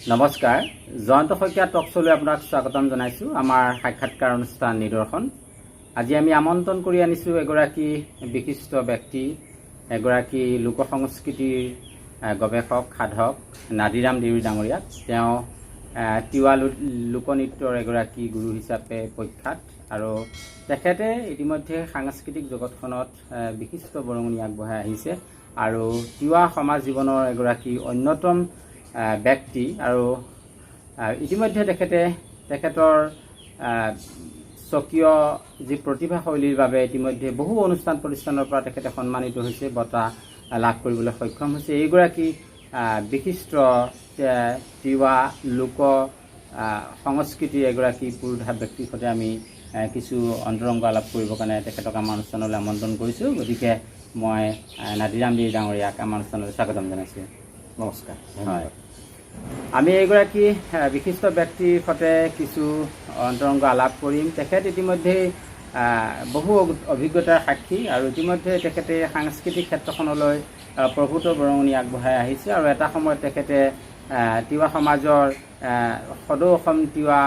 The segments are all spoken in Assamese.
নমস্কাৰ, জয়ন্ত শইকীয়া টক শ্ব'লৈ আপোনাক স্বাগতম জনাইছোঁ। আমাৰ সাক্ষাৎকাৰ অনুষ্ঠান নিদৰ্শন। আজি আমি আমন্ত্ৰণ কৰি আনিছোঁ এগৰাকী বিশিষ্ট ব্যক্তি, এগৰাকী লোক সংস্কৃতিৰ গৱেষক সাধক নাদিৰাম দেউৰী ডাঙৰীয়াক। তেওঁ তিৱা লোকনৃত্যৰ এগৰাকী গুৰু হিচাপে প্ৰখ্যাত আৰু তেখেতে ইতিমধ্যে সাংস্কৃতিক জগতখনত বিশিষ্ট বৰঙণি আগবঢ়াই আহিছে আৰু তিৱা সমাজ জীৱনৰ এগৰাকী অন্যতম ব্যক্তি আৰু ইতিমধ্যে তেখেতৰ স্বকীয় যি প্ৰতিভাশৈলীৰ বাবে ইতিমধ্যে বহু অনুষ্ঠান প্ৰতিষ্ঠানৰ পৰা তেখেতে সন্মানিত হৈছে, বঁটা লাভ কৰিবলৈ সক্ষম হৈছে। এইগৰাকী বিশিষ্ট তিৱা লোক সংস্কৃতিৰ এগৰাকী পুৰোধা ব্যক্তিৰ সৈতে আমি কিছু অন্তৰংগ আলাপ কৰিবৰ কাৰণে তেখেতক আমাৰ অনুষ্ঠানলৈ আমন্ত্ৰণ কৰিছোঁ। গতিকে মই নাদিৰাম দেউৰী ডাঙৰীয়াক আমাৰ অনুষ্ঠানলৈ স্বাগতম জনাইছোঁ। নমস্কাৰ। হয়, আমি এগৰাকী বিশিষ্ট ব্যক্তিৰ সৈতে কিছু অন্তৰংগ আলাপ কৰিম। তেখেত ইতিমধ্যে বহু অভিজ্ঞতাৰ সাক্ষী আৰু ইতিমধ্যে তেখেতে সাংস্কৃতিক ক্ষেত্ৰখনলৈ প্ৰভূত বৰঙণি আগবঢ়াই আহিছে আৰু এটা সময়ত তেখেতে তিৱা সমাজৰ সদৌ অসম তিৱা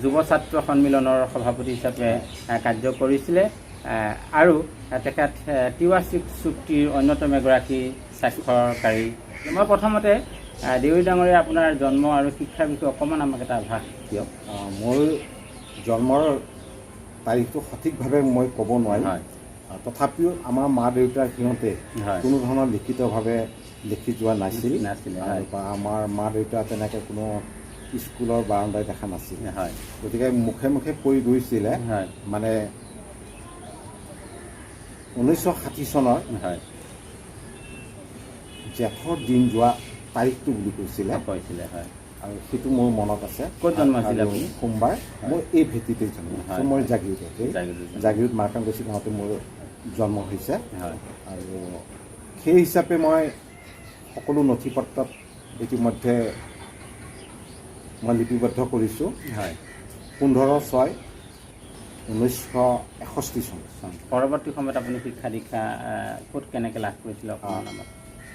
যুৱ ছাত্ৰ সন্মিলনৰ সভাপতি হিচাপে কাৰ্য কৰিছিলে আৰু তেখেত তিৱা চুক্তিৰ অন্যতম এগৰাকী স্বাক্ষৰকাৰী। মই প্ৰথমতে দেউৰী ডাঙৰীয়া আপোনাৰ জন্ম আৰু শিক্ষাৰ বিষয়ে অকণমান আমাক এটা আভাস দিয়ক। মোৰ জন্মৰ তাৰিখটো সঠিকভাৱে মই ক'ব নোৱাৰিম, তথাপিও আমাৰ মা দেউতাৰ সিহঁতে কোনো ধৰণৰ লিখিতভাৱে লিখি যোৱা নাছিল বা আমাৰ মা দেউতা তেনেকৈ কোনো স্কুলৰ বাৰান্দাই দেখা নাছিল। গতিকে মুখে মুখে কৈ গৈছিলে মানে 1960 চনৰ জেঠৰ দিন যোৱা তাৰিখটো বুলি কৈছিলে আৰু সেইটো মোৰ মনত আছে। ক'ত জন্ম হৈছিলে আপুনি? সোমবাৰ। মই এই ভেটিতে জন্ম, মই জাগিৰোড মাৰ্কাংগচি গাঁৱতে মোৰ জন্ম হৈছে আৰু সেই হিচাপে মই সকলো নথি পত্ৰত ইতিমধ্যে মই লিপিবদ্ধ কৰিছোঁ। 15/6/1961 চন। পৰৱৰ্তী সময়ত আপুনি শিক্ষা দীক্ষা ক'ত কেনেকৈ লাভ কৰিছিলে?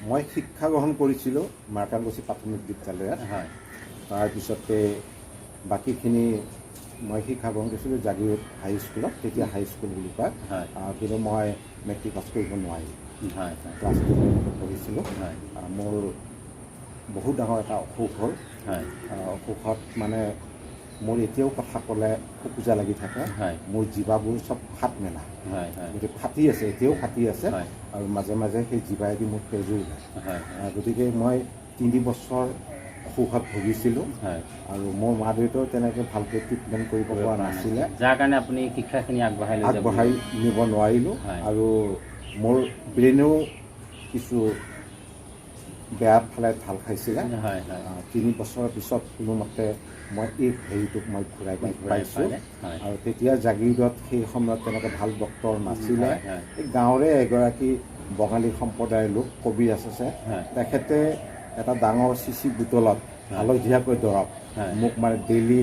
মই শিক্ষা গ্ৰহণ কৰিছিলোঁ মাৰ্কাংগচি প্ৰাথমিক বিদ্যালয়ত। তাৰপিছতে বাকীখিনি মই শিক্ষা গ্ৰহণ কৰিছিলোঁ জাগিৰোড হাইস্কুলত, তেতিয়া হাইস্কুল বুলি কয়, কিন্তু মই মেট্ৰিক পাছ কৰিব নোৱাৰিলোঁ। ক্লাছ 10 পঢ়িছিলোঁ। মোৰ বহুত ডাঙৰ এটা অসুখ হ'ল। অসুখত মানে মোৰ এতিয়াও কথা ক'লে খোকোজা লাগি থাকে। মোৰ জিভাবোৰ চব ফাট মেলা, গতিকে ফাটি আছে, এতিয়াও ফাটি আছে আৰু মাজে মাজে সেই জিভাইদি মোৰ তেজো ওলায়। গতিকে মই 3 বছৰ অসুখত ভুগিছিলোঁ আৰু মোৰ মা দেউতাও তেনেকৈ ভালকৈ ট্ৰিটমেণ্ট কৰিব পৰা নাছিলে, যাৰ কাৰণে আপুনি শিক্ষাখিনি আগবঢ়াই নিব নোৱাৰিলোঁ আৰু মোৰ ব্ৰেইনেও কিছু বেয়া ফালে ঢাল খাইছিলে। 3 বছৰৰ পিছত কোনোমতে মই এই হেৰিটোক মই ঘূৰাই পাইছোঁ আৰু তেতিয়া জাগিৰোডত সেই সময়ত তেনেকৈ ভাল ডক্তৰ নাছিলে। এই গাঁৱৰে এগৰাকী বঙালী সম্প্ৰদায়ৰ লোক কবিৰাজ আছে, তেখেতে এটা ডাঙৰ চিচি বুটলত হালধীয়াকৈ দৰৱ মোক মানে ডেইলি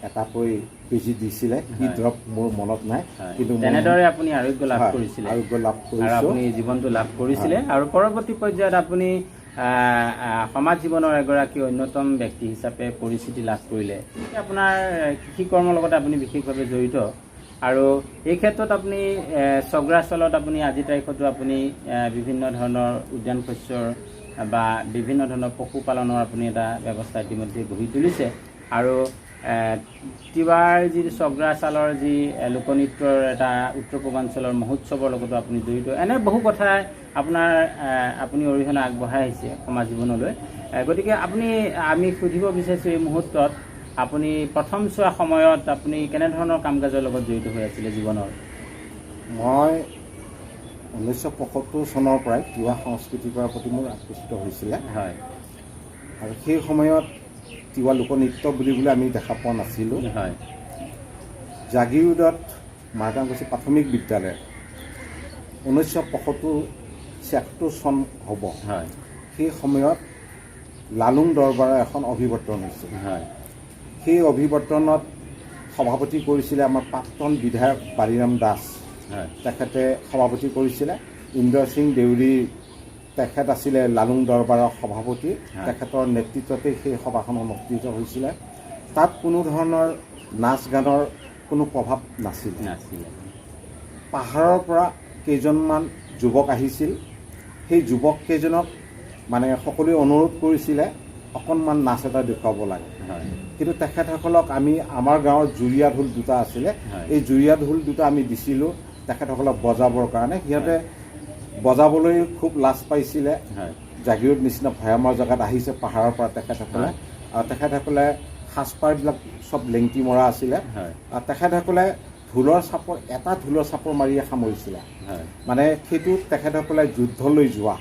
এটাকৈ বেজি দিছিলে। কি দৰৱ মোৰ মনত নাই, কিন্তু তেনেদৰে আপুনি আৰোগ্য লাভ কৰিছিলে, আপুনি জীৱনটো লাভ কৰিছিলে আৰু পৰৱৰ্তী পৰ্যায়ত আপুনি সমাজ জীৱনৰ এগৰাকী অন্যতম ব্যক্তি হিচাপে পৰিচিতি লাভ কৰিলে। আপোনাৰ কৃষি কৰ্মৰ লগত আপুনি বিশেষভাৱে জড়িত আৰু এই ক্ষেত্ৰত আপুনি চগ্ৰাচলত আপুনি আজিৰ তাৰিখতো আপুনি বিভিন্ন ধৰণৰ উদ্যান শস্যৰ বা বিভিন্ন ধৰণৰ পশুপালনৰ আপুনি এটা ব্যৱস্থা ইতিমধ্যে গঢ়ি তুলিছে আৰু তিৱাৰ যি চগ্ৰাচালৰ যি লোকনৃত্যৰ এটা উত্তৰ পূৰ্বাঞ্চলৰ মহোৎসৱৰ লগতো আপুনি জড়িত। এনে বহু কথা আপুনি অৰিহণা আগবঢ়াই আহিছে সমাজ জীৱনলৈ। গতিকে আমি সুধিব বিচাৰিছোঁ এই মুহূৰ্তত আপুনি প্ৰথম চোৱা সময়ত আপুনি কেনেধৰণৰ কাম কাজৰ লগত জড়িত হৈ আছিলে জীৱনৰ? মই 1975 চনৰ পৰাই তিৱা সংস্কৃতি কৰাৰ প্ৰতি মোৰ আকৰ্ষিত হৈছিলে আৰু সেই সময়ত তিৱা লোকনৃত্য বুলিবলৈ আমি দেখা পোৱা নাছিলোঁ। জাগিৰোডত মাৰ্কাংগচি প্ৰাথমিক বিদ্যালয় 1975-76 চন হ'ব, সেই সময়ত লালুং দৰবাৰৰ এখন অভিৱৰ্তন হৈছিল। সেই অভিৱৰ্তনত সভাপতি কৰিছিলে আমাৰ প্ৰাক্তন বিধায়ক বালিৰাম দাস, তেখেতে সভাপতি কৰিছিলে। ইন্দ্ৰ সিং দেউৰী তেখেত আছিলে লালুং দৰবাৰৰ সভাপতি, তেখেতৰ নেতৃত্বতে সেই সভাখন অনুষ্ঠিত হৈছিলে। তাত কোনো ধৰণৰ নাচ গানৰ কোনো প্ৰভাৱ নাছিলে। পাহাৰৰ পৰা কেইজনমান যুৱক আহিছিল, সেই যুৱককেইজনক মানে সকলোৱে অনুৰোধ কৰিছিলে অকণমান নাচ এটা দেখুৱাব লাগে। কিন্তু তেখেতসকলক আমি আমাৰ গাঁৱৰ জুৰীয়া ঢোল দুটা আছিলে, এই জুৰীয়া ঢোল দুটা আমি দিছিলোঁ তেখেতসকলক বজাবৰ কাৰণে। সিহঁতে বজাবলৈ খুব লাজ পাইছিলে। জাগিৰোড নিচিনা ভৈয়ামৰ জেগাত আহিছে পাহাৰৰ পৰা তেখেতসকলে, আৰু তেখেতসকলে সাজপাৰবিলাক চব লেংটি মৰা আছিলে। তেখেতসকলে এটা ঢোলৰ চাপৰ মাৰিয়ে সামৰিছিলে। মানে সেইটো তেখেতসকলে যুদ্ধলৈ যোৱা,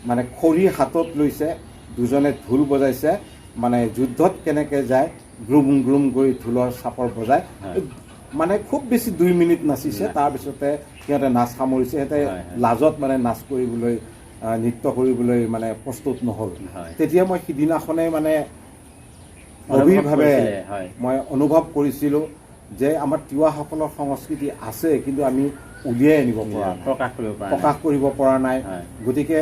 মানে খৰি হাতত লৈছে, দুজনে ঢোল বজাইছে, মানে যুদ্ধত কেনেকৈ যায় গ্ৰুম গ্ৰুম কৰি ঢোলৰ চাপৰ বজাই, মানে খুব বেছি 2 মিনিট নাচিছে। তাৰপিছতে সিহঁতে নাচ সামৰিছে। সিহঁতে লাজত মানে নাচ কৰিবলৈ, নৃত্য কৰিবলৈ মানে প্ৰস্তুত নহ'ল। তেতিয়া মই সিদিনাখনেই মানে গভীৰভাৱে মই অনুভৱ কৰিছিলোঁ যে আমাৰ তিৱাসকলৰ সংস্কৃতি আছে, কিন্তু আমি উলিয়াই আনিব পৰা নাই, প্ৰকাশ কৰিব পৰা নাই। গতিকে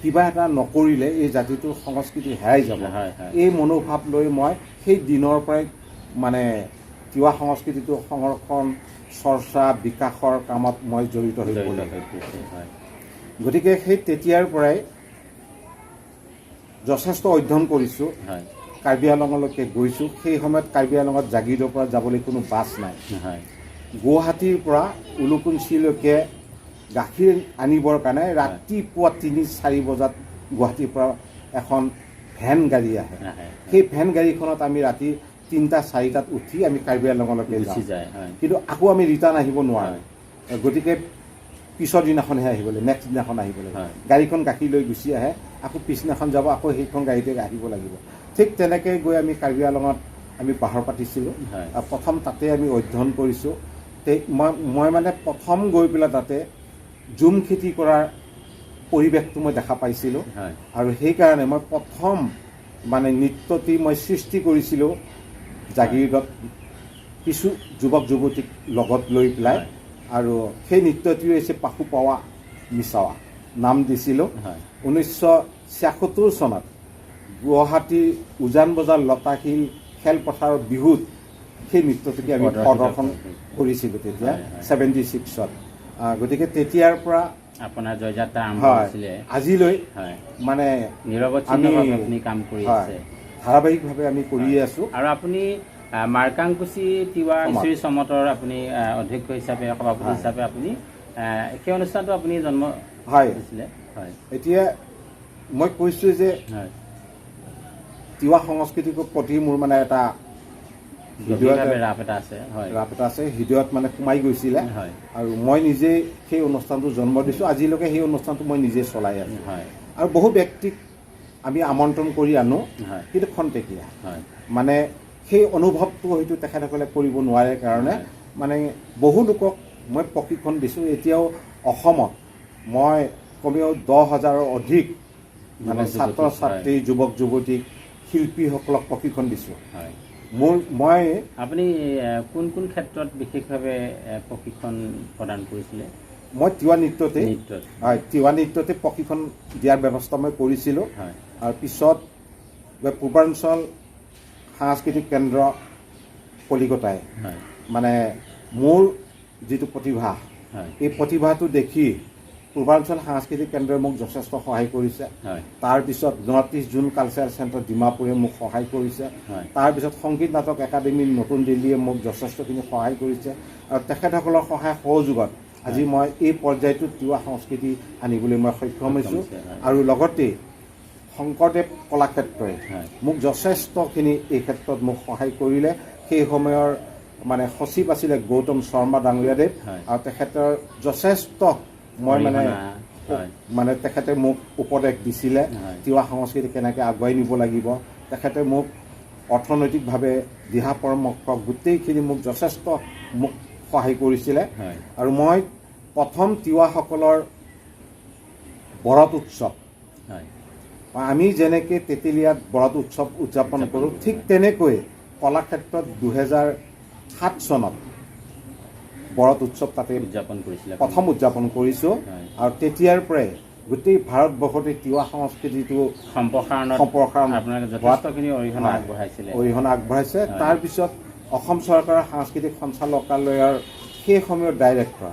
কিবা এটা নকৰিলে এই জাতিটোৰ সংস্কৃতি হেৰাই যাব। এই মনোভাৱ লৈ মই সেই দিনৰ পৰাই মানে তিৱা সংস্কৃতিটো সংৰক্ষণ, চৰ্চা, বিকাশৰ কামত মই জড়িত হৈ পৰিলোঁ। গতিকে সেই তেতিয়াৰ পৰাই যথেষ্ট অধ্যয়ন কৰিছোঁ। কাৰ্বি আংলঙলৈকে গৈছোঁ। সেই সময়ত কাৰ্বি আংলঙত জাগিৰোডৰ পৰা যাবলৈ কোনো বাছ নাই। গুৱাহাটীৰ পৰা উলুকুঞ্চিলৈকে গাখীৰ আনিবৰ কাৰণে ৰাতিপুৱা 3-4 বজাত গুৱাহাটীৰ পৰা এখন ভেন গাড়ী আহে। সেই ভেন গাড়ীখনত আমি ৰাতি 3-4টাত উঠি আমি কাৰ্বি আংলঙলৈকে যাওঁ। কিন্তু আকৌ আমি ৰিটাৰ্ণ আহিব নোৱাৰোঁ। গতিকে পিছৰ দিনাখনহে আহিব লাগিব, নেক্সট দিনাখন আহিব লাগিব। গাড়ীখন গাখীৰ লৈ গুচি আহে, আকৌ পিছদিনাখন যাব, আকৌ সেইখন গাড়ীতে আহিব লাগিব। ঠিক তেনেকৈ গৈ আমি কাৰ্বি আংলঙত আমি বাহৰ পাতিছিলোঁ। প্ৰথম তাতে আমি অধ্যয়ন কৰিছোঁ। মই মানে প্ৰথম গৈ পেলাই তাতে জুম খেতি কৰাৰ পৰিৱেশটো মই দেখা পাইছিলোঁ। আৰু সেইকাৰণে মই প্ৰথম মানে নৃত্যটি মই সৃষ্টি কৰিছিলোঁ জাগিৰোডত কিছু যুৱক যুৱতীক লগত লৈ পেলাই। আৰু সেই নৃত্যটি হৈছে পাশু পাৱা মিছাৱা, নাম দিছিলোঁ। 1976 চনত গুৱাহাটীৰ উজান বজাৰ লতাশিল খেলপথাৰৰ বিহুত সেই নৃত্যটিকে আমি প্ৰদৰ্শন কৰিছিলোঁ তেতিয়া 76ত। গতিকে তেতিয়াৰ পৰা আপোনাৰ জয়যাত্ৰা আৰম্ভ হৈছিলে আজিলৈ, মানে আপুনি কাম কৰি আছে, ধাৰাবাহিকভাৱে আমি কৰিয়ে আছোঁ। আৰু আপুনি মাৰ্কাংকুচি তিৱা মিছৰী চমতৰ আপুনি অধ্যক্ষ হিচাপে, সভাপতি হিচাপে আপুনি সেই অনুষ্ঠানটো আপুনি জন্ম দিছিলে। এতিয়া মই কৈছোঁ যে তিৱা সংস্কৃতিৰ প্ৰতি মোৰ মানে এটা ৰাপ এটা আছে, হৃদয়ত মানে সোমাই গৈছিলে। আৰু মই নিজেই সেই অনুষ্ঠানটো জন্ম দিছোঁ। আজিলৈকে সেই অনুষ্ঠানটো মই নিজে চলাই আছোঁ। আৰু বহু ব্যক্তিক আমি আমন্ত্ৰণ কৰি আনো, কিন্তু খন্তেকীয়া, মানে সেই অনুভৱটো হয়তো তেখেতসকলে কৰিব নোৱাৰে কাৰণে মানে বহু লোকক মই প্ৰশিক্ষণ দিছোঁ। এতিয়াও অসমত মই কমেও 10,000ৰ অধিক মানে ছাত্ৰ ছাত্ৰী, যুৱক যুৱতীক, শিল্পীসকলক প্ৰশিক্ষণ দিছোঁ। মই আপুনি কোন কোন ক্ষেত্ৰত বিশেষভাৱে প্ৰশিক্ষণ প্ৰদান কৰিছিলে? মই তিৱা নৃত্যতে, তিৱা নৃত্যতে প্ৰশিক্ষণ দিয়াৰ ব্যৱস্থা মই কৰিছিলোঁ। আৰু পিছত পূৰ্বাঞ্চল সাংস্কৃতিক কেন্দ্ৰ কলিকতাই মানে মোৰ যিটো প্ৰতিভা, এই প্ৰতিভাটো দেখি পূৰ্বাঞ্চল সাংস্কৃতিক কেন্দ্ৰই মোক যথেষ্ট সহায় কৰিছে। তাৰপিছত নৰ্থ ইষ্ট জোন কালচাৰেল চেণ্টাৰ ডিমাপুৰে মোক সহায় কৰিছে। তাৰপিছত সংগীত নাটক একাডেমী নতুন দিল্লীয়ে মোক যথেষ্টখিনি সহায় কৰিছে। আৰু তেখেতসকলৰ সহায় সহযোগত আজি মই এই পৰ্যায়টোত তিৱা সংস্কৃতি আনিবলৈ মই সক্ষম হৈছোঁ। আৰু লগতে শংকৰদেৱ কলাক্ষেত্ৰই মোক যথেষ্টখিনি এই ক্ষেত্ৰত মোক সহায় কৰিলে। সেই সময়ৰ মানে সচিব আছিলে গৌতম শৰ্মা ডাঙৰীয়াদেৱ, আৰু তেখেতৰ যথেষ্ট মই মানে তেখেতে মোক উপদেশ দিছিলে তিৱা সংস্কৃতি কেনেকৈ আগুৱাই নিব লাগিব। তেখেতে মোক অৰ্থনৈতিকভাৱে দিহা পৰামৰ্শ গোটেইখিনি মোক যথেষ্ট মোক সহায় কৰিছিলে। আৰু মই প্ৰথম তিৱাসকলৰ বৰত উৎসৱ, আমি যেনেকৈ তেতেলীয়াত বৰত উৎসৱ উদযাপন কৰোঁ, ঠিক তেনেকৈ কলাক্ষেত্ৰত 2007 চনত বৰত উৎসৱ তাতে প্ৰথম উদযাপন কৰিছোঁ। আৰু তেতিয়াৰ পৰাই গোটেই ভাৰতবৰ্ষতে তিৱা সংস্কৃতিটো সম্প্ৰসাৰণ আপোনালোকে যথেষ্টখিনি অৰিহণা আগবঢ়াইছে। তাৰপিছত অসম চৰকাৰৰ সাংস্কৃতিক সঞ্চালকালয়ৰ সেই সময়ৰ ডাইৰেক্টৰ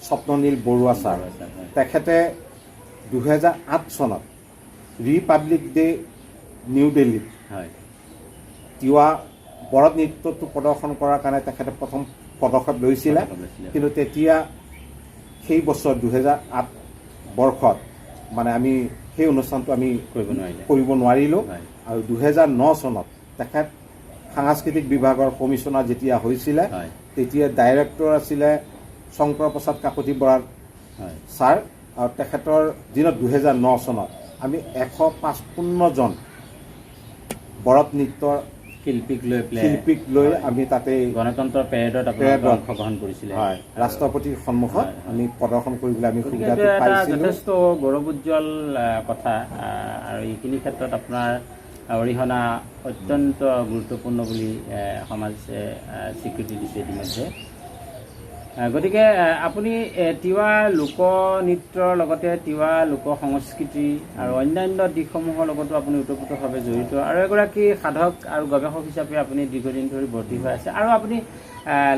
স্বপ্ননীল বৰুৱা ছাৰ, তেখেতে 2008 চনত ৰিপাব্লিক ডে নিউ দিল্লীত তিৱা বৰদ নৃত্যটো প্ৰদৰ্শন কৰাৰ কাৰণে তেখেতে প্ৰথম পদক্ষেপ লৈছিলে। কিন্তু তেতিয়া সেই বছৰ 2008 বৰ্ষত মানে আমি সেই অনুষ্ঠানটো আমি কৰিব নোৱাৰিলোঁ। আৰু 2009 চনত তেখেত সাংস্কৃতিক বিভাগৰ কমিশ্যনাৰ যেতিয়া হৈছিলে তেতিয়া ডাইৰেক্টৰ আছিলে শংকৰ প্ৰসাদ কাকতি বৰা ছাৰ। আৰু তেখেতৰ দিনত 2009 চনত আমি 155জন বৰদ নৃত্যৰ শিল্পীক লৈ আমি তাতে গণতন্ত্ৰ পেৰেডত অংশগ্ৰহণ কৰিছিলে। ৰাষ্ট্ৰপতিৰ সন্মুখত আমি প্ৰদৰ্শন কৰিবলৈ আমি সুবিধাটো পাইছিলোঁ। যথেষ্ট গৌৰৱোজ্জ্বল কথা আৰু এইখিনি ক্ষেত্ৰত আপোনাৰ অৰিহণা অত্যন্ত গুৰুত্বপূৰ্ণ বুলি সমাজে স্বীকৃতি দিছে ইতিমধ্যে। গতিকে আপুনি তিৱা লোকনৃত্যৰ লগতে তিৱা লোক সংস্কৃতি আৰু অন্যান্য দিশসমূহৰ লগতো আপুনি ওতপ্ৰোতভাৱে জড়িত আৰু এগৰাকী সাধক আৰু গৱেষক হিচাপে আপুনি দীৰ্ঘদিন ধৰি ভৰ্তি হৈ আছে আৰু আপুনি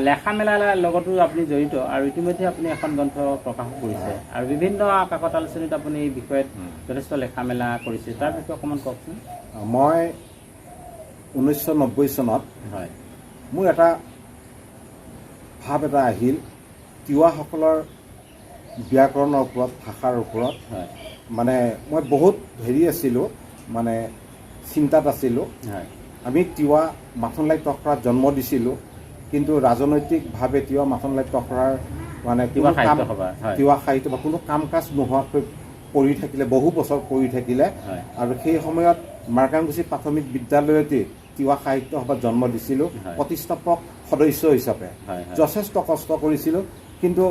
লেখা মেলাৰ লগতো আপুনি জড়িত আৰু ইতিমধ্যে আপুনি এখন গ্ৰন্থ প্ৰকাশ কৰিছে আৰু বিভিন্ন কাকত আলোচনীত আপুনি এই বিষয়ত যথেষ্ট লেখা মেলা কৰিছে। তাৰ বিষয়ে অকণমান কওকচোন। মই 1990 চনত মোৰ এটা ভাৱ এটা আহিল তিৱাসকলৰ ব্যাকৰণৰ ওপৰত, ভাষাৰ ওপৰত। মানে মই বহুত আছিলোঁ, মানে চিন্তাত আছিলোঁ। আমি তিৱা মাথোনলাই টক্ৰাত জন্ম দিছিলোঁ, কিন্তু ৰাজনৈতিকভাৱে তিৱা মাথোনলাই টক্ৰাৰ মানে তিৱা সাহিত্য বা কোনো কাম কাজ নোহোৱাকৈ পঢ়ি থাকিলে, বহু বছৰ পঢ়ি থাকিলে। আৰু সেই সময়ত মাৰ্কাংগুচি প্ৰাথমিক বিদ্যালয়তে তিৱা সাহিত্য সভাত জন্ম দিছিলোঁ প্ৰতিষ্ঠাপক সদস্য হিচাপে। যথেষ্ট কষ্ট কৰিছিলোঁ, কিন্তু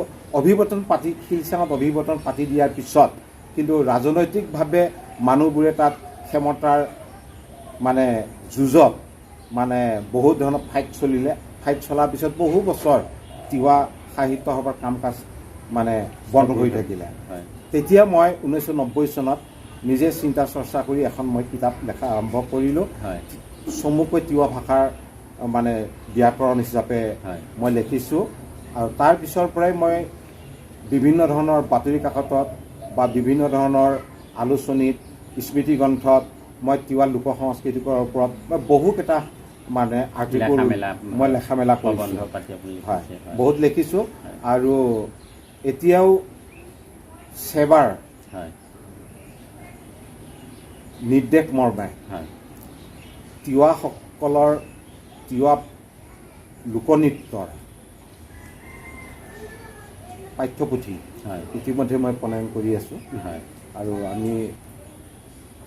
শিলচাঙত অভিৱৰ্তন পাতি দিয়াৰ পিছত কিন্তু ৰাজনৈতিকভাৱে মানুহবোৰে তাত ক্ষমতাৰ মানে যুঁজত মানে বহুত ধৰণৰ ফাইট চলাৰ পিছত বহু বছৰ তিৱা সাহিত্য সভাৰ কাম কাজ মানে বন্ধ হৈ থাকিলে। তেতিয়া মই 1990 চনত নিজে চিন্তা চৰ্চা কৰি এখন মই কিতাপ লেখা আৰম্ভ কৰিলোঁ। চমুকৈ তিৱা ভাষাৰ মানে ব্যাকৰণ হিচাপে মই লিখিছোঁ। আৰু তাৰ পিছৰ পৰাই মই বিভিন্ন ধৰণৰ বাতৰি কাকতত বা বিভিন্ন ধৰণৰ আলোচনীত, স্মৃতি গ্ৰন্থত মই তিৱা লোক সংস্কৃতিৰ ওপৰত মই বহুকেইটা মানে আৰ্টিকল মই লেখা মেলা কৰিছোঁ। বহুত লিখিছোঁ আৰু এতিয়াও সেৱাৰ নিৰ্দেশ মৰ্মে তিৱাসকলৰ তিৱা লোকনৃত্যৰ পাঠ্যপুথি ইতিমধ্যে মই প্ৰণয়ন কৰি আছোঁ। আৰু আমি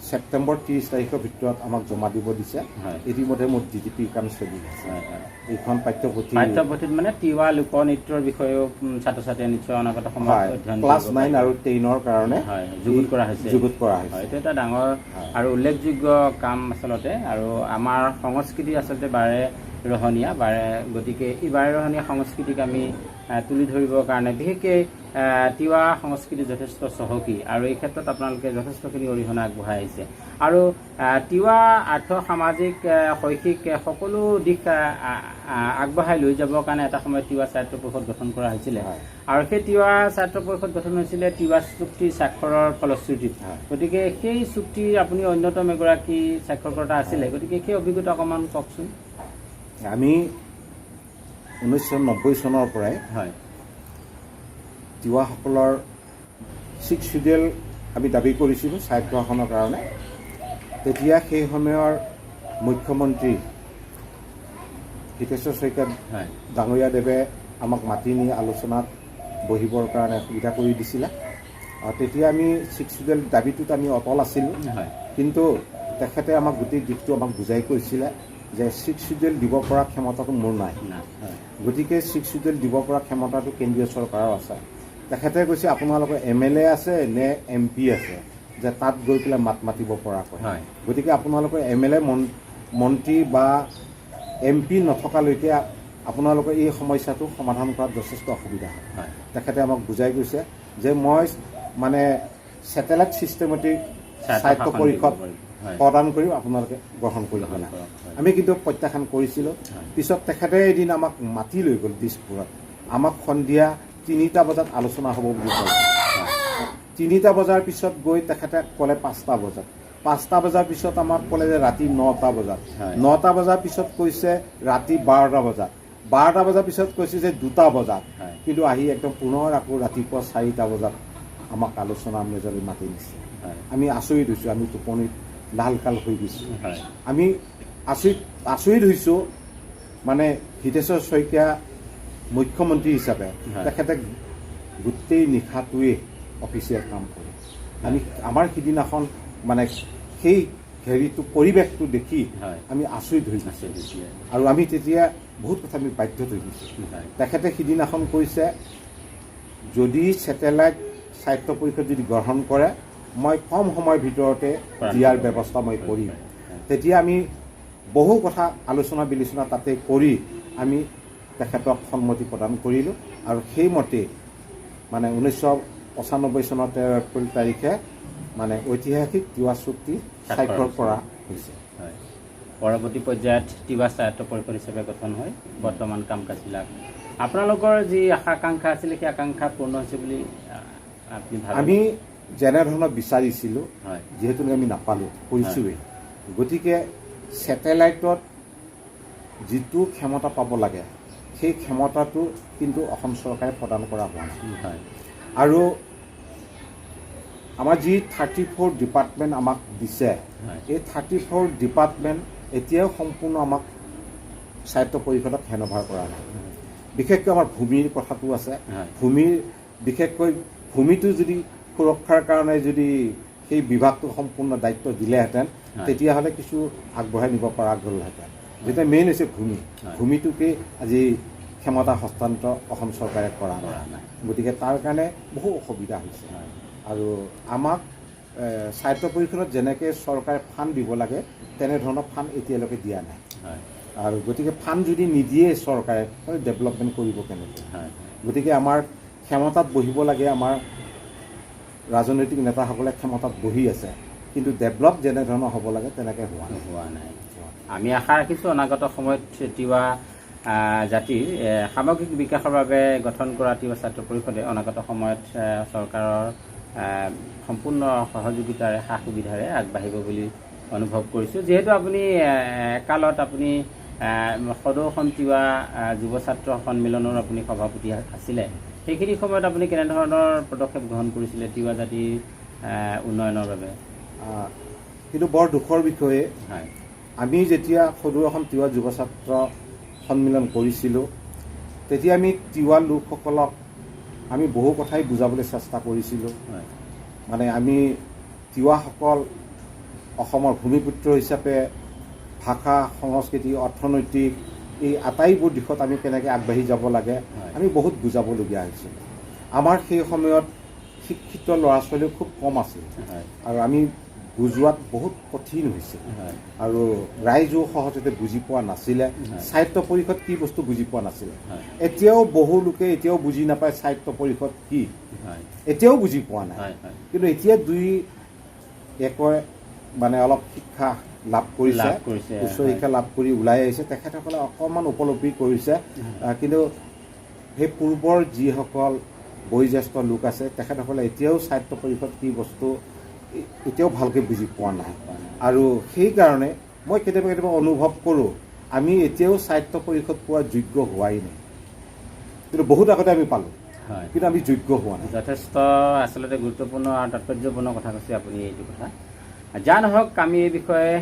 ছেপ্টেম্বৰ 30 তাৰিখৰ ভিতৰত আমাক জমা দিব দিছে। ইতিমধ্যে মোৰ DTP কাম চলি আছে। এইখন পাঠ্যপুথিত মানে তিৱা লোকনৃত্যৰ বিষয়েও ছাত্ৰ ছাত্ৰীয়ে নিশ্চয় অনাগত সময়ত ক্লাছ 9 আৰু 10ৰ কাৰণে যুগুত কৰা হৈছে। এইটো এটা ডাঙৰ আৰু উল্লেখযোগ্য কাম আচলতে। আৰু আমাৰ সংস্কৃতি আচলতে বাৰেৰহণীয়া, গতিকে এই বাৰেৰহণীয়া সংস্কৃতিক আমি তুলি ধৰিবৰ কাৰণে বিশেষকৈ তিৱা সংস্কৃতি যথেষ্ট চহকী আৰু এই ক্ষেত্ৰত আপোনালোকে যথেষ্টখিনি অৰিহণা আগবঢ়াই আহিছে। আৰু তিৱা আৰ্থ সামাজিক শৈক্ষিক সকলো দিশ আগবঢ়াই লৈ যাবৰ কাৰণে এটা সময়ত তিৱা স্বায়ত্ব পৰিষদ গঠন কৰা হৈছিলে। আৰু সেই তিৱা স্বায়ত্ব পৰিষদ গঠন হৈছিলে তিৱা চুক্তি স্বাক্ষৰৰ ফলশ্ৰুতিত। গতিকে সেই চুক্তিৰ আপুনি অন্যতম এগৰাকী স্বাক্ষৰকৰ্তা আছিলে, গতিকে সেই অভিজ্ঞতা অকণমান কওকচোন। আমি 1990 চনৰ পৰাই তিৱাসকলৰ 6 শিডিউল আমি দাবী কৰিছিলোঁ স্বায়ত্ব শাসনৰ কাৰণে। তেতিয়া সেই সময়ৰ মুখ্যমন্ত্ৰী হিতেশ্বৰ শইকীয়া ডাঙৰীয়াদেৱে আমাক মাতি নি আলোচনাত বহিবৰ কাৰণে সুবিধা কৰি দিছিলে। আৰু তেতিয়া আমি 6 শিডিউল দাবীটোত আমি অটল আছিলোঁ, কিন্তু তেখেতে আমাক গোটেই দিশটো আমাক বুজাই কৈছিলে যে 6 শিডিউল দিব পৰা ক্ষমতাটো মোৰ নাই, গতিকে 6 শিডিউল দিব পৰা ক্ষমতাটো কেন্দ্ৰীয় চৰকাৰৰ আছে। তেখেতে কৈছে আপোনালোকৰ MLA আছে নে MP আছে যে তাত গৈ পেলাই মাত মাতিব পৰাকৈ। গতিকে আপোনালোকৰ MLA মন্ত্ৰী বা MP নথকালৈকে আপোনালোকৰ এই সমস্যাটো সমাধান কৰাত যথেষ্ট অসুবিধা হয়। তেখেতে আমাক বুজাই কৈছে যে মই মানে ছেটেলাইট ছিষ্টেমেটিক সাহিত্য পৰিষদ প্ৰদান কৰি আপোনালোকে গ্ৰহণ কৰিব না। আমি কিন্তু প্ৰত্যাখ্যান কৰিছিলোঁ। পিছত তেখেতে এদিন আমাক মাতি লৈ গ'ল দিছপুৰত। আমাক সন্ধিয়া 3টা বজাত আলোচনা হ'ব বুলি ক'লে। 3টা বজাৰ পিছত গৈ তেখেতে ক'লে 5টা বজাত। 5টা বজাৰ পিছত আমাক ক'লে যে ৰাতি 9টা বজাত। 9টা বজাৰ পিছত কৈছে ৰাতি 12টা বজাত। 12টা বজাৰ পিছত কৈছে যে 2টা বজাত। কিন্তু আহি একদম পুনৰ আকৌ ৰাতিপুৱা 4টা বজাত আমাক আলোচনা মেজলৈ মাতি নিছে। আমি আচৰিত হৈছোঁ, আমি টোপনিত লালকাল হৈ গৈছোঁ। আমি আচৰিত হৈছোঁ, মানে হিতেশ্বৰ শইকীয়া মুখ্যমন্ত্ৰী হিচাপে তেখেতে গোটেই নিশাটোৱে অফিচিয়েল কাম কৰে। আমাৰ সিদিনাখন মানে সেই হেৰিটো পৰিৱেশটো দেখি আমি আচৰিত হৈ গৈছোঁ। আৰু আমি তেতিয়া বহুত কথা আমি বাধ্য হৈ গৈছোঁ। তেখেতে সিদিনাখন কৈছে যদি ছেটেলাইট সাহিত্য পৰিষদ যদি গ্ৰহণ কৰে মই কম সময়ৰ ভিতৰতে দিয়াৰ ব্যৱস্থা মই কৰিম। তেতিয়া আমি বহু কথা আলোচনা বিলোচনা তাতে কৰি আমি তেখেতক সন্মতি প্ৰদান কৰিলোঁ। আৰু সেইমতে মানে 1995 চনৰ 13 এপ্ৰিল তাৰিখে মানে ঐতিহাসিক তিৱা চুক্তি স্বাক্ষৰ কৰা হৈছে। পৰৱৰ্তী পৰ্যায়ত তিৱা সাহিত্য পৰিষদ হিচাপে গঠন হয়। বৰ্তমান কাম কাজবিলাক আপোনালোকৰ যি আশা আকাংক্ষা আছিলে সেই আকাংক্ষা পূৰ্ণ হৈছে বুলি আপুনি ভাবে? আমি যেনেধৰণৰ বিচাৰিছিলোঁ যিহেতু আমি নাপালোঁ, কৈছোঁৱেই। গতিকে ছেটেলাইটত যিটো ক্ষমতা পাব লাগে সেই ক্ষমতাটো কিন্তু অসম চৰকাৰে প্ৰদান কৰা হোৱা নাই। আৰু আমাৰ যি 34 ডিপাৰ্টমেণ্ট আমাক দিছে, এই 34 ডিপাৰ্টমেণ্ট এতিয়াও সম্পূৰ্ণ আমাক সাহিত্য পৰিষদত হেণ্ডঅভাৰ কৰা নাই। বিশেষকৈ আমাৰ ভূমিৰ কথাটো আছে। বিশেষকৈ ভূমিটো যদি সুৰক্ষাৰ কাৰণে যদি সেই বিভাগটো সম্পূৰ্ণ দায়িত্ব দিলেহেঁতেন তেতিয়াহ'লে কিছু আগবঢ়াই নিব পৰা গ'লহেঁতেন। যেতিয়া মেইন হৈছে ভূমিটোকে আজি ক্ষমতা হস্তান্তৰ অসম চৰকাৰে কৰা নাই। গতিকে তাৰ কাৰণে বহু অসুবিধা হৈছে। আৰু আমাক সাহিত্য পৰিষদত যেনেকৈ চৰকাৰে ফাণ্ড দিব লাগে তেনেধৰণৰ ফাণ্ড এতিয়ালৈকে দিয়া নাই। আৰু গতিকে ফাণ্ড যদি নিদিয়ে চৰকাৰে ডেভেলপমেণ্ট কৰিব কেনেকৈ? গতিকে আমাৰ ক্ষমতাত বহিব লাগে, আমাৰ ৰাজনৈতিক নেতাসকলে ক্ষমতাত বহি আছে, কিন্তু ডেভেলপ যেনেধৰণৰ হ'ব লাগে তেনেকৈ হোৱা নাই। আমি আশা ৰাখিছোঁ অনাগত সময়ত তিৱা জাতিৰ সামগ্ৰিক বিকাশৰ বাবে গঠন কৰা তিৱা ছাত্ৰ পৰিষদে অনাগত সময়ত চৰকাৰৰ সম্পূৰ্ণ সহযোগিতাৰে সা সুবিধাৰে আগবাঢ়িব বুলি অনুভৱ কৰিছোঁ। যিহেতু আপুনি একালত আপুনি সদৌ অসম তিৱা যুৱ ছাত্ৰ সন্মিলনৰ আপুনি সভাপতি আছিলে, সেইখিনি সময়ত আপুনি কেনেধৰণৰ পদক্ষেপ গ্ৰহণ কৰিছিলে তিৱা জাতিৰ উন্নয়নৰ বাবে? কিন্তু বৰ দুখৰ বিষয়ে, আমি যেতিয়া সদৌ অসম তিৱা যুৱ ছাত্ৰ সন্মিলন কৰিছিলোঁ তেতিয়া আমি তিৱা লোকসকলক আমি বহু কথাই বুজাবলৈ চেষ্টা কৰিছিলোঁ। মানে আমি তিৱাসকল অসমৰ ভূমিপুত্ৰ হিচাপে ভাষা, সংস্কৃতি, অৰ্থনৈতিক এই আটাইবোৰ দিশত আমি কেনেকৈ আগবাঢ়ি যাব লাগে আমি বহুত বুজাবলগীয়া হৈছিল। আমাৰ সেই সময়ত শিক্ষিত ল'ৰা ছোৱালী খুব কম আছিল আৰু আমি বুজোৱাত বহুত কঠিন হৈছিল। আৰু ৰাইজেও সহজতে বুজি পোৱা নাছিলে, সাহিত্য পৰিষদ কি বস্তু বুজি পোৱা নাছিলে। এতিয়াও বহু লোকে এতিয়াও বুজি নাপায় সাহিত্য পৰিষদ কি, এতিয়াও বুজি পোৱা নাই। কিন্তু এতিয়া দুই একয় মানে অলপ শিক্ষা লাভ কৰিছে, উচ্চ শিক্ষা লাভ কৰি ওলাই আহিছে, তেখেতসকলে অকণমান উপলব্ধি কৰিছে। কিন্তু সেই পূৰ্বৰ যিসকল বয়োজ্যেষ্ঠ লোক আছে তেখেতসকলে এতিয়াও সাহিত্য পৰিষদ কি বস্তু এতিয়াও ভালকৈ বুজি পোৱা নাই। আৰু সেইকাৰণে মই কেতিয়াবা অনুভৱ কৰোঁ আমি এতিয়াও সাহিত্য পৰিষদ পোৱাৰ যোগ্য হোৱাই নাই। কিন্তু বহুত আগতে আমি পালোঁ, কিন্তু আমি যোগ্য হোৱা নাই। যথেষ্ট আচলতে গুৰুত্বপূৰ্ণ আৰু তাৎপৰ্যপূৰ্ণ কথা কৈছে আপুনি এইটো কথা। যা নহওক আমি এই বিষয়ে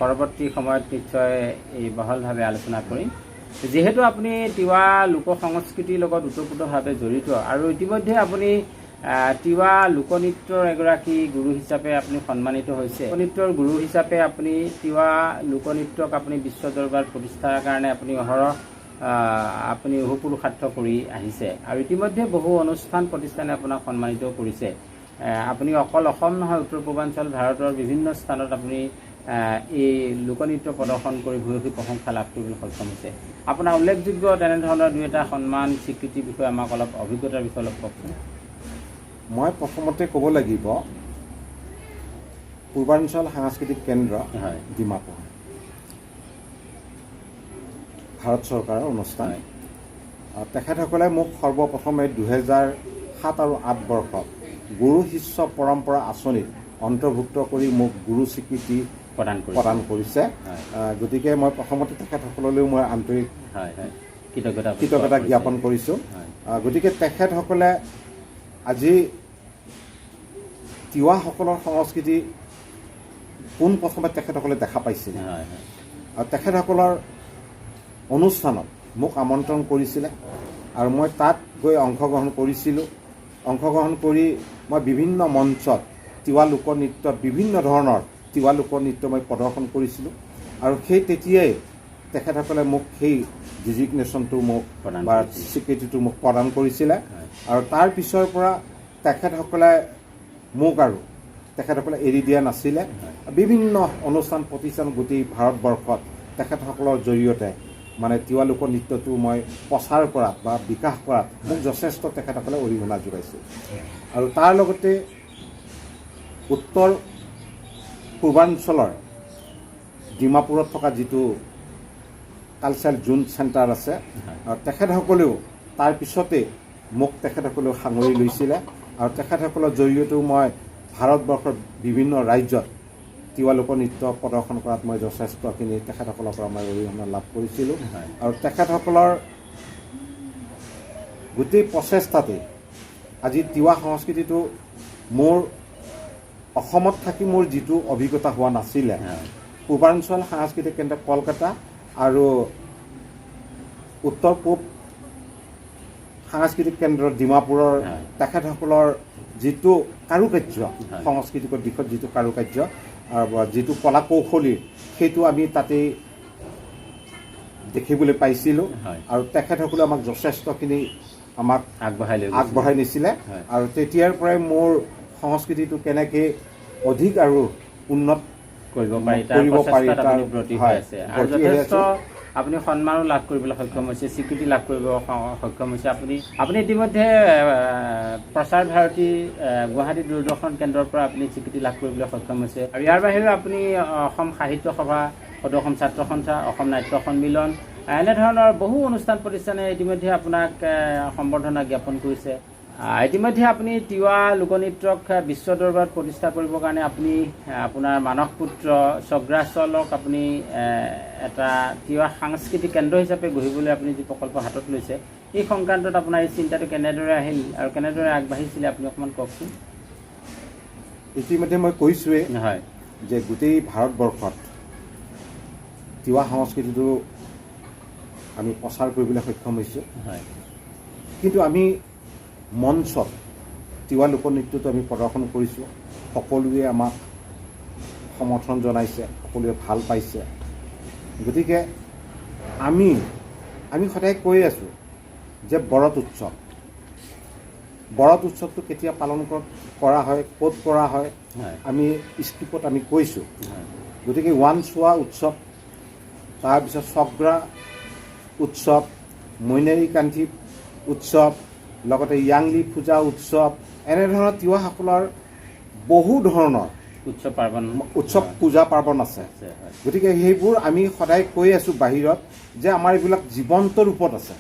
পৰৱৰ্তী সময়ত নিশ্চয় এই বহলভাৱে আলোচনা কৰিম। যিহেতু আপুনি তিৱা লোক সংস্কৃতিৰ লগত ওতঃপ্ৰোতভাৱে জড়িত আৰু ইতিমধ্যে আপুনি তিৱা লোকনৃত্যৰ এগৰাকী গুৰু হিচাপে আপুনি সন্মানিত হৈছে। লোকনৃত্যৰ গুৰু হিচাপে আপুনি তিৱা লোকনৃত্যক আপুনি বিশ্ব দৰবাৰত প্ৰতিষ্ঠাৰ কাৰণে আপুনি অহৰহ আপুনি অহোপুৰুষাৰ্থ কৰি আহিছে আৰু ইতিমধ্যে বহু অনুষ্ঠান প্ৰতিষ্ঠানে আপোনাক সন্মানিত কৰিছে। আপুনি অকল অসম নহয়, উত্তৰ পূৰ্বাঞ্চল ভাৰতৰ বিভিন্ন স্থানত আপুনি এই লোকনৃত্য প্ৰদৰ্শন কৰি ভূয়সী প্ৰশংসা লাভ কৰিবলৈ সক্ষম হৈছে। আপোনাৰ উল্লেখযোগ্য তেনেধৰণৰ দুই এটা সন্মান স্বীকৃতিৰ বিষয়ে আমাক অলপ অভিজ্ঞতাৰ বিষয়ে অলপ কওকচোন। মই প্ৰথমতে ক'ব লাগিব পূৰ্বাঞ্চল সাংস্কৃতিক কেন্দ্ৰ ডিমাপুৰ ভাৰত চৰকাৰৰ অনুষ্ঠান। তেখেতসকলে মোক সৰ্বপ্ৰথমে 2007 আৰু 2008 বৰ্ষত গুৰু শিষ্য পৰম্পৰা আঁচনিত অন্তৰ্ভুক্ত কৰি মোক গুৰু স্বীকৃতি প্ৰদান কৰিছে। গতিকে মই প্ৰথমতে তেখেতসকললৈ মই আন্তৰিক কৃতজ্ঞতা জ্ঞাপন কৰিছোঁ। গতিকে তেখেতসকলে আজি তিৱাসকলৰ সংস্কৃতি পোনপ্ৰথমে তেখেতসকলে দেখা পাইছিল আৰু তেখেতসকলৰ অনুষ্ঠানত মোক আমন্ত্ৰণ কৰিছিলে আৰু মই তাত গৈ অংশগ্ৰহণ কৰিছিলোঁ। অংশগ্ৰহণ কৰি মই বিভিন্ন মঞ্চত তিৱা লোকনৃত্য বিভিন্ন ধৰণৰ তিৱা লোকনৃত্য মই প্ৰদৰ্শন কৰিছিলোঁ আৰু সেই তেতিয়াই তেখেতসকলে মোক সেই ডিজিগনেশ্যনটো মোক বা স্বীকৃতিটো মোক প্ৰদান কৰিছিলে আৰু তাৰ পিছৰ পৰা তেখেতসকলে মোক আৰু তেখেতসকলে এৰি দিয়া নাছিলে। বিভিন্ন অনুষ্ঠান প্ৰতিষ্ঠান গোটেই ভাৰতবৰ্ষত তেখেতসকলৰ জৰিয়তে মানে তিৱা লোকনৃত্যটো মই প্ৰচাৰ কৰাত বা বিকাশ কৰাত মোক যথেষ্ট তেখেতসকলে অৰিহণা যোগাইছিল। আৰু তাৰ লগতে উত্তৰ পূৰ্বাঞ্চলৰ ডিমাপুৰত থকা যিটো কালচাৰেল জোন চেণ্টাৰ আছে আৰু তেখেতসকলেও তাৰ পিছতে মোক তেখেতসকলেও সাঙুৰি লৈছিলে আৰু তেখেতসকলৰ জৰিয়তেও মই ভাৰতবৰ্ষৰ বিভিন্ন ৰাজ্যত তিৱা লোকনৃত্য প্ৰদৰ্শন কৰাত মই যথেষ্টখিনি তেখেতসকলৰ পৰা মই অৰিহণা লাভ কৰিছিলোঁ। আৰু তেখেতসকলৰ গোটেই প্ৰচেষ্টাতে আজি তিৱা সংস্কৃতিটো মোৰ অসমত থাকি মোৰ যিটো অভিজ্ঞতা হোৱা নাছিলে, পূৰ্বাঞ্চল সাংস্কৃতিক কেন্দ্ৰ কলকাতা আৰু উত্তৰ পূব সাংস্কৃতিক কেন্দ্ৰ ডিমাপুৰৰ তেখেতসকলৰ যিটো কাৰুকাৰ্য সংস্কৃতিক দিশত যিটো কাৰুকাৰ্য আৰু যিটো কলা কৌশলী সেইটো আমি তাতেই দেখিবলৈ পাইছিলোঁ আৰু তেখেতসকলে আমাক যথেষ্টখিনি আমাক আগবঢ়াই নিছিলে। আৰু তেতিয়াৰ পৰাই মোৰ সংস্কৃতিটো কেনেকৈ অধিক আৰু উন্নত কৰিব পাৰি আপুনি সন্মানো লাভ কৰিবলৈ সক্ষম হৈছে, স্বীকৃতি লাভ কৰিব সক্ষম হৈছে। আপুনি ইতিমধ্যে প্ৰচাৰ ভাৰতী গুৱাহাটী দূৰদৰ্শন কেন্দ্ৰৰ পৰা আপুনি স্বীকৃতি লাভ কৰিবলৈ সক্ষম হৈছে। আৰু ইয়াৰ বাহিৰেও আপুনি অসম সাহিত্য সভা, অসম ছাত্ৰ সন্থা, অসম নাট্য সন্মিলন এনেধৰণৰ বহু অনুষ্ঠান প্ৰতিষ্ঠানে ইতিমধ্যে আপোনাক সম্বৰ্ধনা জ্ঞাপন কৰিছে। ইতিমধ্যে আপুনি তিৱা লোকনৃত্যক বিশ্ব দৰবাৰত প্ৰতিষ্ঠা কৰিবৰ কাৰণে আপুনি আপোনাৰ মানস পুত্ৰ স্বগ্ৰাচলক আপুনি এটা তিৱা সাংস্কৃতিক কেন্দ্ৰ হিচাপে গঢ়িবলৈ আপুনি যি প্ৰকল্প হাতত লৈছে, এই সংক্ৰান্তত আপোনাৰ এই চিন্তাটো কেনেদৰে আহিল আৰু কেনেদৰে আগবাঢ়িছিলে আপুনি অকণমান কওকচোন। ইতিমধ্যে মই কৈছোঁৱেই যে গোটেই ভাৰতবৰ্ষত তিৱা সংস্কৃতিটো আমি প্ৰচাৰ কৰিবলৈ সক্ষম হৈছোঁ। কিন্তু আমি মঞ্চত তিৱা লোকনৃত্যটো আমি প্ৰদৰ্শন কৰিছোঁ, সকলোৱে আমাক সমৰ্থন জনাইছে, সকলোৱে ভাল পাইছে। গতিকে আমি সদায় কৈ আছোঁ যে বৰত উৎসৱটো কেতিয়া পালন কৰা হয়, ক'ত কৰা হয়, আমি স্ক্ৰিপ্টত আমি কৈছোঁ। গতিকে ওৱানচোৱা উৎসৱ, তাৰপিছত ছগ্ৰা উৎসৱ, মইনাৰী কান্তি উৎসৱ, লগতে য়াংলি পূজা উৎসৱ, এনেধৰণৰ তিৱাসকলৰ বহু ধৰণৰ উৎসৱ পূজা পাৰ্বণ আছে। গতিকে সেইবোৰ আমি সদায় কৈ আছোঁ বাহিৰত যে আমাৰ এইবিলাক জীৱন্ত ৰূপত আছে।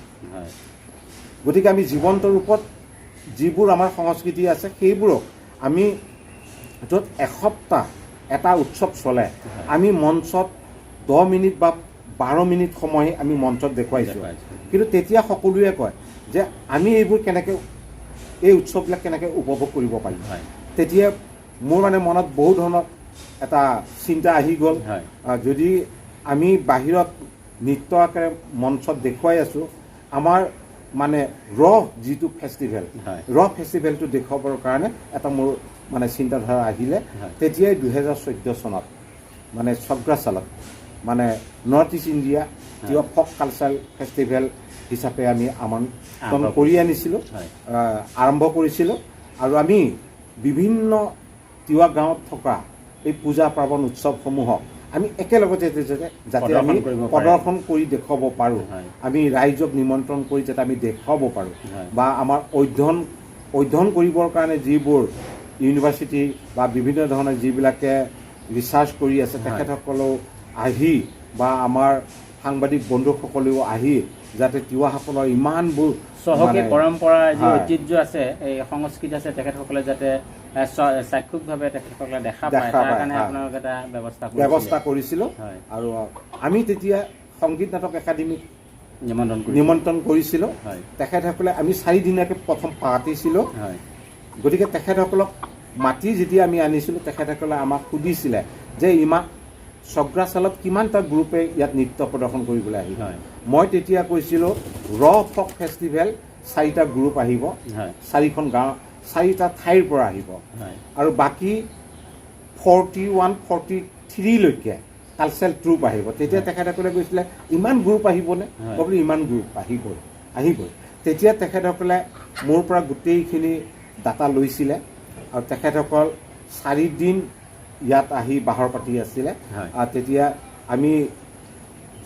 গতিকে আমি জীৱন্ত ৰূপত যিবোৰ আমাৰ সংস্কৃতি আছে সেইবোৰক আমি য'ত এসপ্তাহ এটা উৎসৱ চলে আমি মঞ্চত 10 মিনিট বা 12 মিনিট সময় আমি মঞ্চত দেখুৱাইছোঁ। কিন্তু তেতিয়া সকলোৱে কয় যে আমি এইবোৰ কেনেকৈ এই উৎসৱবিলাক কেনেকৈ উপভোগ কৰিব পাৰিম। তেতিয়া মোৰ মানে মনত বহু ধৰণৰ এটা চিন্তা আহি গ'ল, যদি আমি বাহিৰত নৃত্য আকাৰে মঞ্চত দেখুৱাই আছোঁ, আমাৰ মানে যিটো ফেষ্টিভেলটো দেখুৱাবৰ কাৰণে এটা মোৰ মানে চিন্তাধাৰা আহিলে। তেতিয়াই 2014 চনত মানে ছগ্ৰাচালত মানে নৰ্থ ইষ্ট ইণ্ডিয়া তিৱা ফক কালচাৰেল ফেষ্টিভেল হিচাপে আমি আমন্ত্ৰণ কৰি আনিছিলোঁ, আৰম্ভ কৰিছিলোঁ। আৰু আমি বিভিন্ন তিৱা গাঁৱত থকা এই পূজা পাৰ্বণ উৎসৱসমূহক আমি একেলগতে যাতে আমি প্ৰদৰ্শন কৰি দেখুৱাব পাৰোঁ, আমি ৰাইজক নিমন্ত্ৰণ কৰি যাতে আমি দেখুৱাব পাৰোঁ বা আমাৰ অধ্যয়ন অধ্যয়ন কৰিবৰ কাৰণে যিবোৰ ইউনিভাৰ্চিটি বা বিভিন্ন ধৰণৰ যিবিলাকে ৰিচাৰ্চ কৰি আছে তেখেতসকলেও আহি বা আমাৰ সাংবাদিক বন্ধুসকলেও আহি যাতে তিৱাসকলৰ ইমানবোৰ চহকী পৰম্পৰা যি ঐতিহ্য আছে এই সংস্কৃতি আছে তেখেতসকলে যাতে চাক্ষুষভাৱে তেখেতসকলে দেখা পায় তাৰ কাৰণে আপোনালোকে এটা ব্যৱস্থা কৰিছিলোঁ আৰু আমি তেতিয়া সংগীত নাটক একাডেমীক নিমন্ত্ৰণ কৰিছিলোঁ তেখেতসকলে আমি 4 দিনীয়াকৈ প্ৰথম পাতিছিলোঁ গতিকে তেখেতসকলক মাতি যেতিয়া আমি আনিছিলোঁ তেখেতসকলে আমাক সুধিছিলে যে ইমান চগ্ৰাচালত কিমানটা গ্ৰুপে ইয়াত নৃত্য প্ৰদৰ্শন কৰিবলৈ আহিব মই তেতিয়া কৈছিলোঁ ফক ফেষ্টিভেল 4টা গ্ৰুপ আহিব 4খন গাঁও 4টা ঠাইৰ পৰা আহিব আৰু বাকী 41-43 লৈকে কালচাৰেল ট্ৰুপ আহিব তেতিয়া তেখেতসকলে কৈছিলে ইমান গ্ৰুপ আহিবনে মই বোলো ইমান গ্ৰুপ আহিবই তেতিয়া তেখেতসকলে মোৰ পৰা গোটেইখিনি ডাটা লৈছিলে আৰু তেখেতসকল 4 দিন ইয়াত আহি বাহৰ পাতি আছিলে তেতিয়া আমি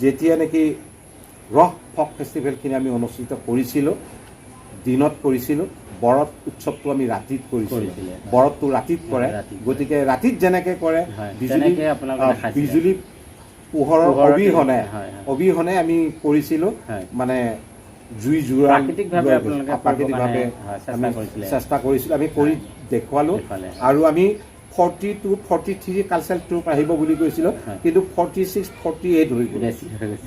যেতিয়া নেকি ফক ফেষ্টিভেলখিনি আমি অনুষ্ঠিত কৰিছিলোঁ দিনত কৰিছিলোঁ বৰত উৎসৱটো আমি ৰাতিত কৰিছিলোঁ বৰতটো ৰাতিত কৰে গতিকে ৰাতিত যেনেকৈ কৰে বিজুলী পোহৰৰ অবিহনে আমি কৰিছিলোঁ মানে জুই জোৰা প্ৰাকৃতিকভাৱে আমি চেষ্টা কৰিছিলোঁ আমি কৰি দেখুৱালোঁ আৰু আমি 42-43 কালচাৰেল ট্ৰুপ আহিব বুলি কৈছিলোঁ কিন্তু 46-48 হৈ গ'ল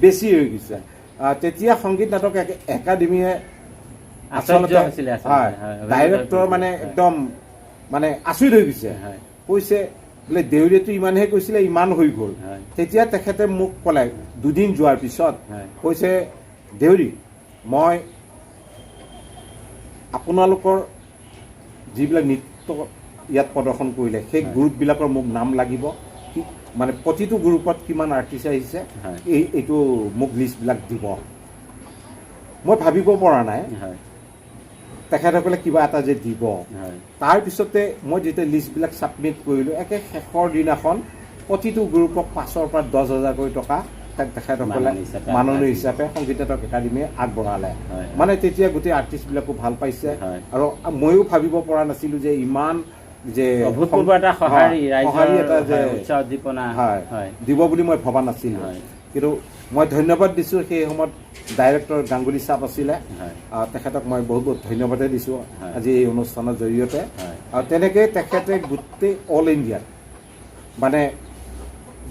বেছি হৈ গৈছে তেতিয়া সংগীত নাটক একাডেমীয়ে আচলতে ডাইৰেক্টৰ মানে একদম মানে আচৰিত হৈ গৈছে কৈছে বোলে দেউৰীয়েতো ইমানহে কৈছিলে ইমান হৈ গ'ল তেতিয়া তেখেতে মোক ক'লে 2 দিন যোৱাৰ পিছত কৈছে দেউৰী মই আপোনালোকৰ যিবিলাক নৃত্য ইয়াত প্ৰদৰ্শন কৰিলে সেই গ্ৰুপবিলাকৰ মোক নাম লাগিব মানে প্ৰতিটো গ্ৰুপত কিমান আৰ্টিষ্ট আহিছে এইটো মোক লিষ্টবিলাক দিব মই ভাবিব পৰা নাই তেখেতসকলে কিবা এটা যে দিব তাৰপিছতে মই যেতিয়া লিষ্টবিলাক ছাবমিট কৰিলোঁ একে শেষৰ দিনাখন প্ৰতিটো গ্ৰুপক 5,000 পৰা 10,000 টকা তেখেতসকলে মাননী হিচাপে সংগীত নাটক একাডেমীয়ে আগবঢ়ালে মানে তেতিয়া গোটেই আৰ্টিষ্টবিলাকো ভাল পাইছে আৰু ময়ো ভাবিব পৰা নাছিলোঁ যে ইমান যে সঁহাৰি এটা যে দিব বুলি মই ভবা নাছিলোঁ কিন্তু মই ধন্যবাদ দিছোঁ সেই সময়ত ডাইৰেক্টৰ গাংগুলী ছাপ আছিলে তেখেতক মই বহুত ধন্যবাদেই দিছোঁ আজি এই অনুষ্ঠানৰ জৰিয়তে আৰু তেনেকৈ তেখেতে গোটেই অল ইণ্ডিয়াত মানে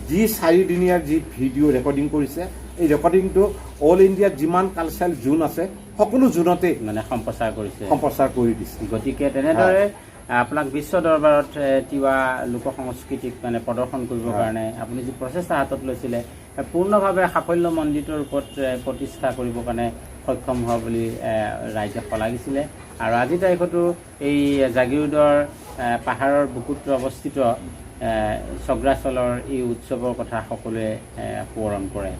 যি 4 দিনীয়া যি ভিডিঅ' ৰেকৰ্ডিং কৰিছে এই ৰেকৰ্ডিংটো অল ইণ্ডিয়াত যিমান কালচাৰেল জোন আছে সকলো জোনতে মানে সম্প্ৰচাৰ কৰি দিছে গতিকে তেনেদৰে আপোনাক বিশ্ব দৰবাৰত তিৱা লোক সংস্কৃতিক মানে প্ৰদৰ্শন কৰিবৰ কাৰণে আপুনি যি প্ৰচেষ্টা হাতত লৈছিলে পূৰ্ণভাৱে সাফল্যমণ্ডিত ৰূপত প্ৰতিষ্ঠা কৰিবৰ কাৰণে সক্ষম হোৱা বুলি ৰাইজে শলাগিছিলে আৰু আজিৰ তাৰিখতো এই জাগিৰোডৰ পাহাৰৰ বুকুত অৱস্থিত চগ্ৰাচলৰ এই উৎসৱৰ কথা সকলোৱে সোঁৱৰণ কৰে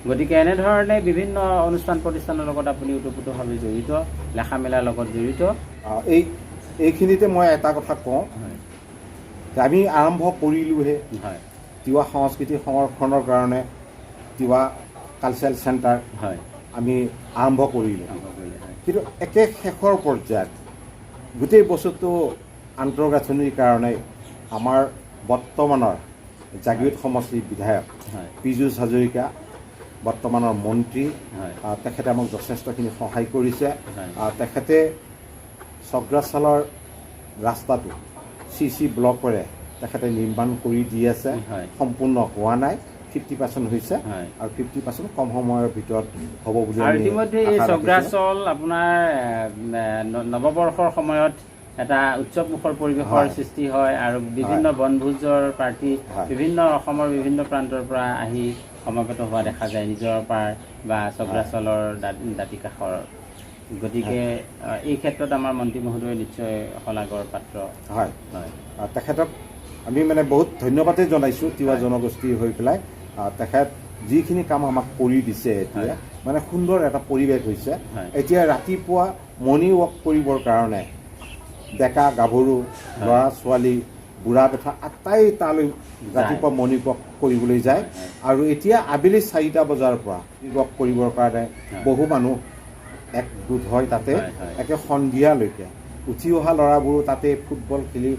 গতিকে এনেধৰণে বিভিন্ন অনুষ্ঠান প্ৰতিষ্ঠানৰ লগত আপুনি ওতঃপ্ৰোতভাৱে জড়িত লেখা মেলাৰ লগত জড়িত এইখিনিতে মই এটা কথা কওঁ যে আমি আৰম্ভ কৰিলোঁহে তিৱা সংস্কৃতি সংৰক্ষণৰ কাৰণে তিৱা কালচাৰেল চেণ্টাৰ আমি আৰম্ভ কৰিলোঁ কিন্তু একে শেষৰ পৰ্যায়ত গোটেই বস্তুটো আন্তঃগাঁথনিৰ কাৰণে আমাৰ বৰ্তমানৰ জাগিৰোড সমষ্টিৰ বিধায়ক পীযুষ হাজৰিকা বৰ্তমানৰ মন্ত্ৰী তেখেতে আমাক যথেষ্টখিনি সহায় কৰিছে তেখেতে চগ্ৰাচালৰ ৰাস্তাটো CC ব্লকেৰে তেখেতে নিৰ্মাণ কৰি দি আছে সম্পূৰ্ণ হোৱা নাই 50% হৈছে আৰু 50% কম সময়ৰ ভিতৰত হ'ব বুলি ইতিমধ্যে এই চগ্ৰাচল আপোনাৰ নৱবৰ্ষৰ সময়ত এটা উৎসৱমুখৰ পৰিৱেশৰ সৃষ্টি হয় আৰু বিভিন্ন বনভোজৰ পাৰ্টি বিভিন্ন অসমৰ বিভিন্ন প্ৰান্তৰ পৰা আহি সমাগত হোৱা দেখা যায় নিজৰ পাৰ বা চগ্ৰাচলৰ দাঁতিকাষৰ গতিকে এই ক্ষেত্ৰত আমাৰ মন্ত্ৰী মহোদয় নিশ্চয় শলাগৰ পাত্ৰ হয় তেখেতক আমি মানে বহুত ধন্যবাদেই জনাইছোঁ তিৱা জনগোষ্ঠী হৈ পেলাই তেখেত যিখিনি কাম আমাক কৰি দিছে এতিয়া মানে সুন্দৰ এটা পৰিৱেশ হৈছে এতিয়া ৰাতিপুৱা মৰ্ণিং ৱাক কৰিবৰ কাৰণে ডেকা গাভৰু ল'ৰা ছোৱালী বুঢ়া তথা আটাই তালৈ ৰাতিপুৱা মৰ্ণিং ৱাক কৰিবলৈ যায় আৰু এতিয়া আবেলি 4টা বজাৰ পৰা ৱাক কৰিবৰ কাৰণে বহু মানুহ একগোট হয় তাতে একে সন্ধিয়ালৈকে উঠি অহা ল'ৰাবোৰো তাতে ফুটবল খেলি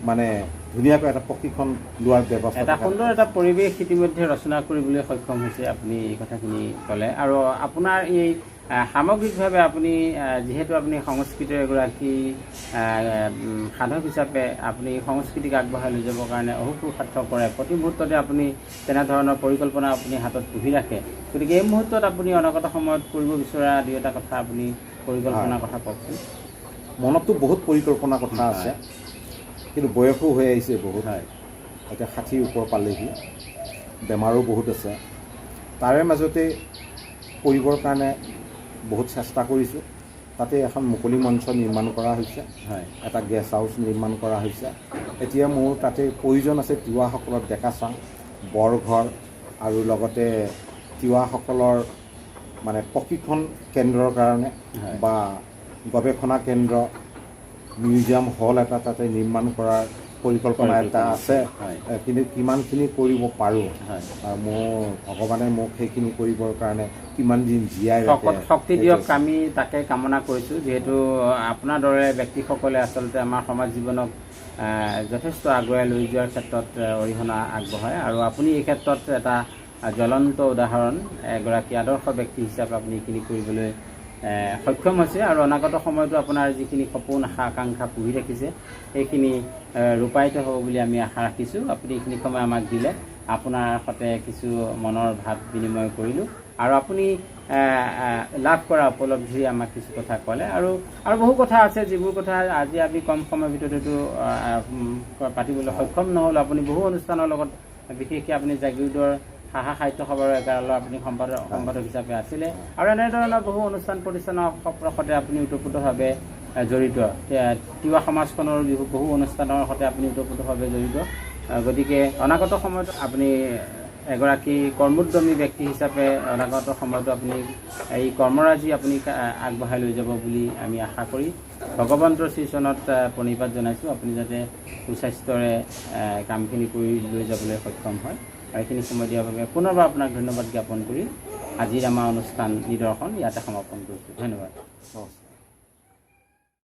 মানে ধুনীয়াকৈ এটা প্ৰশিক্ষণ লোৱাৰ ব্যৱস্থা এটা সুন্দৰ এটা পৰিৱেশ ইতিমধ্যে ৰচনা কৰিবলৈ সক্ষম হৈছে আপুনি এই কথাখিনি ক'লে আৰু আপোনাৰ এই সামগ্ৰিকভাৱে আপুনি যিহেতু আপুনি সংস্কৃতিৰ এগৰাকী সাধক হিচাপে আপুনি সংস্কৃতিক আগবঢ়াই লৈ যাবৰ কাৰণে অহোপুৰুষাৰ্থ কৰে প্ৰতি মুহূৰ্ততে আপুনি তেনেধৰণৰ পৰিকল্পনা আপুনি হাতত পুহি ৰাখে গতিকে এই মুহূৰ্তত আপুনি অনাগত সময়ত কৰিব বিচৰা দুই এটা কথা আপুনি পৰিকল্পনাৰ কথা কওকচোন মনততো বহুত পৰিকল্পনা কথা আছে কিন্তু বয়সো হৈ আহিছে বহুত হয় এতিয়া 60 ওপৰ পালেহি বেমাৰো বহুত আছে তাৰে মাজতে কৰিবৰ কাৰণে বহুত চেষ্টা কৰিছোঁ তাতে এখন মুকলি মঞ্চ নিৰ্মাণ কৰা হৈছে হয় এটা গেষ্ট হাউচ নিৰ্মাণ কৰা হৈছে এতিয়া মোৰ তাতে প্ৰয়োজন আছে তিৱাসকলৰ ডেকাচাং বৰঘৰ আৰু লগতে তিৱাসকলৰ মানে প্ৰশিক্ষণ কেন্দ্ৰৰ কাৰণে বা গৱেষণা কেন্দ্ৰ মিউজিয়াম হল এটা তাতে নিৰ্মাণ কৰাৰ পৰিকল্পনা এটা আছে কিন্তু কিমানখিনি কৰিব পাৰোঁ মোৰ ভগৱানে মোক সেইখিনি কৰিবৰ কাৰণে কিমান দিন জীয়াই ৰাখে শক্তি দিয়ক আমি তাকে কামনা কৰিছোঁ যিহেতু আপোনাৰ দৰে ব্যক্তিসকলে আচলতে আমাৰ সমাজ জীৱনক যথেষ্ট আগুৱাই লৈ যোৱাৰ ক্ষেত্ৰত অৰিহণা আগবঢ়ায় আৰু আপুনি এই ক্ষেত্ৰত এটা জ্বলন্ত উদাহৰণ এগৰাকী আদৰ্শ ব্যক্তি হিচাপে আপুনি এইখিনি কৰিবলৈ সক্ষম হৈছে আৰু অনাগত সময়তো আপোনাৰ যিখিনি সপোন আশা আকাংক্ষা পুহি ৰাখিছে সেইখিনি ৰূপায়িত হ'ব বুলি আমি আশা ৰাখিছোঁ আপুনি এইখিনি সময় আমাক দিলে আপোনাৰ সৈতে কিছু মনৰ ভাৱ বিনিময় কৰিলোঁ আৰু আপুনি লাভ কৰা উপলব্ধি আমাক কিছু কথা ক'লে আৰু বহু কথা আছে যিবোৰ কথা আজি আমি কম সময়ৰ ভিতৰতো পাতিবলৈ সক্ষম নহ'ল আপুনি বহু অনুষ্ঠানৰ লগত বিশেষকৈ আপুনি জাগীৰোডৰ সাহা সাহিত্য সভাৰ একাৰালৰ আপুনি সম্পাদক হিচাপে আছিলে আৰু এনেধৰণৰ বহু অনুষ্ঠান প্ৰতিষ্ঠানৰ সৈতে আপুনি ওতঃপ্ৰোতভাৱে জড়িত তিৱা সমাজখনৰ বহু অনুষ্ঠানৰ সৈতে আপুনি ওতঃপ্ৰোতভাৱে জড়িত গতিকে অনাগত সময়ত আপুনি এগৰাকী কৰ্মোদ্যমী ব্যক্তি হিচাপে অনাগত সময়তো আপুনি এই কৰ্মৰাজি আপুনি আগবঢ়াই লৈ যাব বুলি আমি আশা কৰি ভগৱন্তৰ শ্ৰীচৰণত প্ৰণিপাত জনাইছোঁ আপুনি যাতে সুস্বাস্থ্যৰে কামখিনি কৰি লৈ যাবলৈ সক্ষম হয় আৰু এইখিনি সময় দিয়াৰ বাবে পুনৰবাৰ আপোনাক ধন্যবাদ জ্ঞাপন কৰি আজিৰ আমাৰ অনুষ্ঠান নিদৰ্শন ইয়াতে সমাপন কৰিছোঁ ধন্যবাদ।